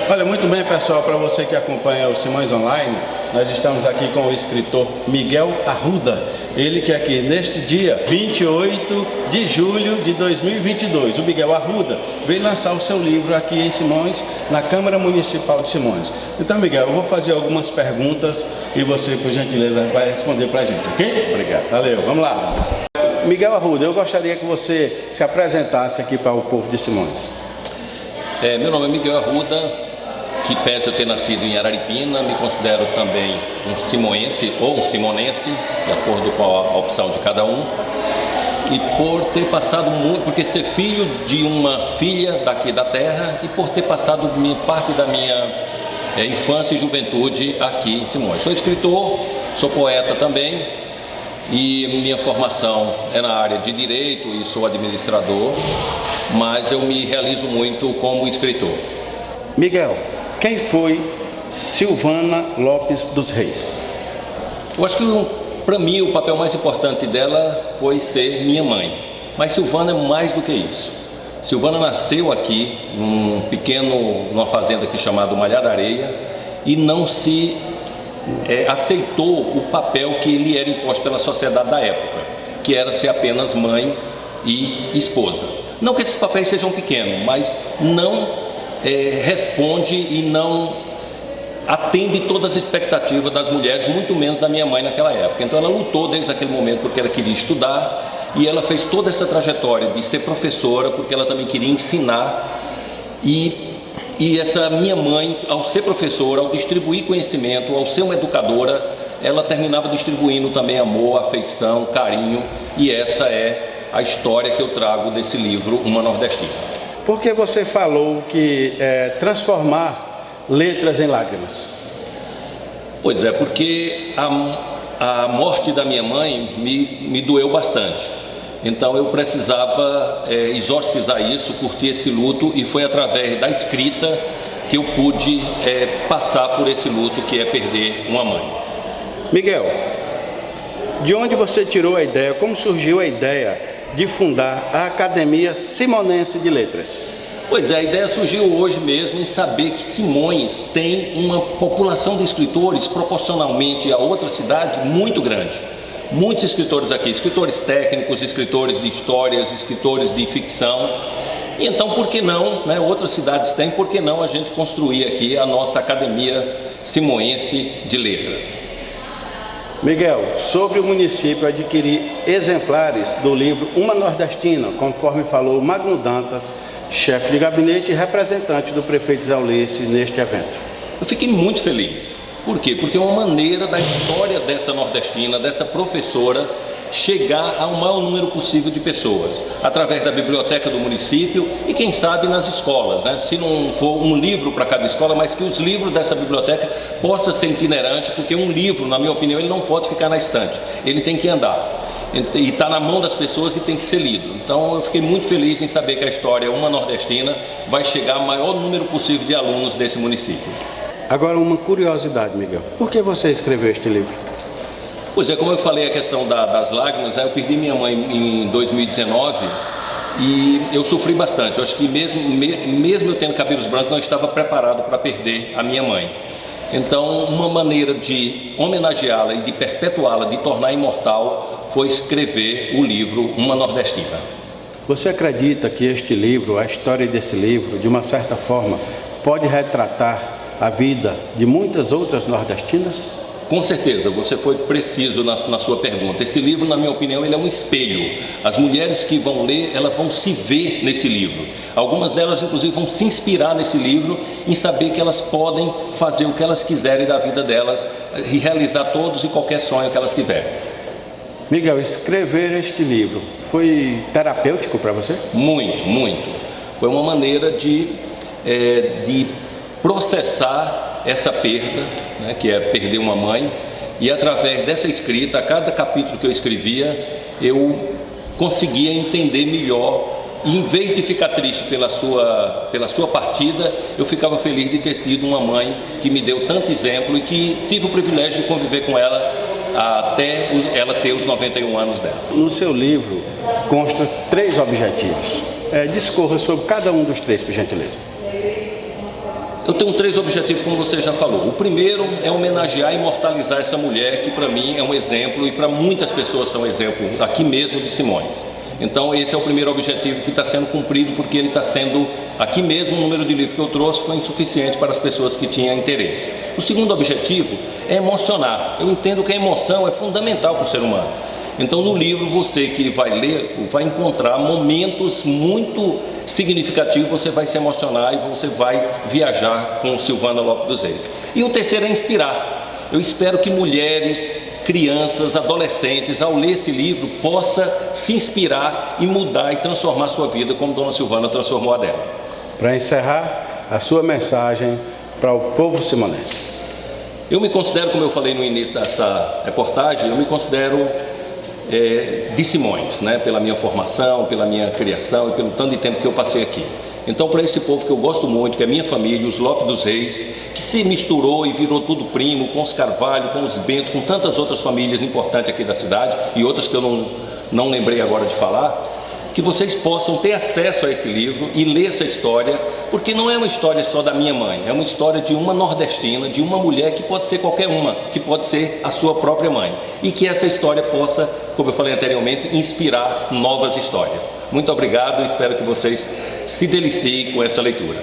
Olha, muito bem, pessoal, para você que acompanha o Simões Online, nós estamos aqui com o escritor Miguel Arruda, ele que aqui neste dia 28 de julho de 2022, o Miguel Arruda veio lançar o seu livro aqui em Simões, na Câmara Municipal de Simões. Então, Miguel, eu vou fazer algumas perguntas e você, por gentileza, vai responder para a gente, ok? Obrigado. Valeu, vamos lá. Miguel Arruda, eu gostaria que você se apresentasse aqui para o povo de Simões. Meu nome é Miguel Arruda, que pese eu ter nascido em Araripina, me considero também um simoense ou um simonense, de acordo com a opção de cada um. E por ter passado muito, porque ser filho de uma filha daqui da terra e por ter passado parte da minha infância e juventude aqui em Simões. Sou escritor, sou poeta também e minha formação é na área de direito e sou administrador, mas eu me realizo muito como escritor. Miguel, quem foi Silvana Lopes dos Reis? Eu acho que para mim o papel mais importante dela foi ser minha mãe, mas Silvana é mais do que isso. Silvana nasceu aqui numa fazenda aqui chamada Malhar da Areia e não se aceitou o papel que lhe era imposto pela sociedade da época, que era ser apenas mãe e esposa. Não que esses papéis sejam pequenos, mas não responde e não atende todas as expectativas das mulheres, muito menos da minha mãe naquela época. Então ela lutou desde aquele momento porque ela queria estudar e ela fez toda essa trajetória de ser professora porque ela também queria ensinar e essa minha mãe, ao ser professora, ao distribuir conhecimento, ao ser uma educadora, ela terminava distribuindo também amor, afeição, carinho, e essa é a história que eu trago desse livro, Uma Nordestina. Por que você falou que transformar letras em lágrimas? Pois é, porque a morte da minha mãe me doeu bastante. Então eu precisava exorcizar isso, curtir esse luto, e foi através da escrita que eu pude passar por esse luto que é perder uma mãe. Miguel, de onde você tirou a ideia, como surgiu a ideia de fundar a Academia Simonense de Letras? Pois é, a ideia surgiu hoje mesmo em saber que Simões tem uma população de escritores proporcionalmente a outra cidade muito grande. Muitos escritores aqui, escritores técnicos, escritores de histórias, escritores de ficção. E então, por que não, né, outras cidades têm, por que não a gente construir aqui a nossa Academia Simoense de Letras? Miguel, sobre o município adquirir exemplares do livro Uma Nordestina, conforme falou Magno Dantas, chefe de gabinete e representante do prefeito Zé Ulisses neste evento. Eu fiquei muito feliz. Por quê? Porque é uma maneira da história dessa nordestina, dessa professora, chegar ao maior número possível de pessoas, através da biblioteca do município e quem sabe nas escolas, né? Se não for um livro para cada escola, mas que os livros dessa biblioteca possam ser itinerantes, porque um livro, na minha opinião, ele não pode ficar na estante, ele tem que andar. E está na mão das pessoas e tem que ser lido. Então eu fiquei muito feliz em saber que a história Uma Nordestina vai chegar ao maior número possível de alunos desse município. Agora uma curiosidade, Miguel, por que você escreveu este livro? Pois é, como eu falei a questão das lágrimas, eu perdi minha mãe em 2019 e eu sofri bastante. Eu acho que mesmo eu tendo cabelos brancos, não estava preparado para perder a minha mãe. Então uma maneira de homenageá-la e de perpetuá-la, de tornar imortal, foi escrever o livro Uma Nordestina. Você acredita que este livro, a história desse livro, de uma certa forma, pode retratar a vida de muitas outras nordestinas? Com certeza, você foi preciso na sua pergunta. Esse livro, na minha opinião, ele é um espelho. As mulheres que vão ler, elas vão se ver nesse livro. Algumas delas, inclusive, vão se inspirar nesse livro em saber que elas podem fazer o que elas quiserem da vida delas e realizar todos e qualquer sonho que elas tiverem. Miguel, escrever este livro foi terapêutico para você? Muito, muito. Foi uma maneira de processar essa perda, né, que é perder uma mãe, e através dessa escrita, a cada capítulo que eu escrevia, eu conseguia entender melhor, e em vez de ficar triste pela sua partida, eu ficava feliz de ter tido uma mãe que me deu tanto exemplo e que tive o privilégio de conviver com ela até ela ter os 91 anos dela. No seu livro consta 3 objetivos. Discorra sobre cada um dos 3, por gentileza. Eu tenho 3 objetivos, como você já falou. O primeiro é homenagear e imortalizar essa mulher que para mim é um exemplo e para muitas pessoas são exemplo, aqui mesmo de Simões. Então esse é o primeiro objetivo que está sendo cumprido, porque ele está sendo, aqui mesmo o número de livros que eu trouxe foi insuficiente para as pessoas que tinham interesse. O segundo objetivo é emocionar. Eu entendo que a emoção é fundamental para o ser humano. Então no livro você que vai ler vai encontrar momentos muito significativos, você vai se emocionar e você vai viajar com Silvana Lopes dos Reis. E o terceiro é inspirar. Eu espero que mulheres, crianças, adolescentes, ao ler esse livro, possa se inspirar e mudar e transformar a sua vida como Dona Silvana transformou a dela. Para encerrar, a sua mensagem para o povo simonense. Eu me considero, como eu falei no início dessa reportagem, eu me considero de Simões, né? Pela minha formação, pela minha criação e pelo tanto de tempo que eu passei aqui. Então, para esse povo que eu gosto muito, que é a minha família, os Lopes dos Reis, que se misturou e virou tudo primo, com os Carvalho, com os Bento, com tantas outras famílias importantes aqui da cidade e outras que eu não lembrei agora de falar, que vocês possam ter acesso a esse livro e ler essa história, porque não é uma história só da minha mãe, é uma história de uma nordestina, de uma mulher que pode ser qualquer uma, que pode ser a sua própria mãe, e que essa história possa, como eu falei anteriormente, inspirar novas histórias. Muito obrigado e espero que vocês se deliciem com essa leitura.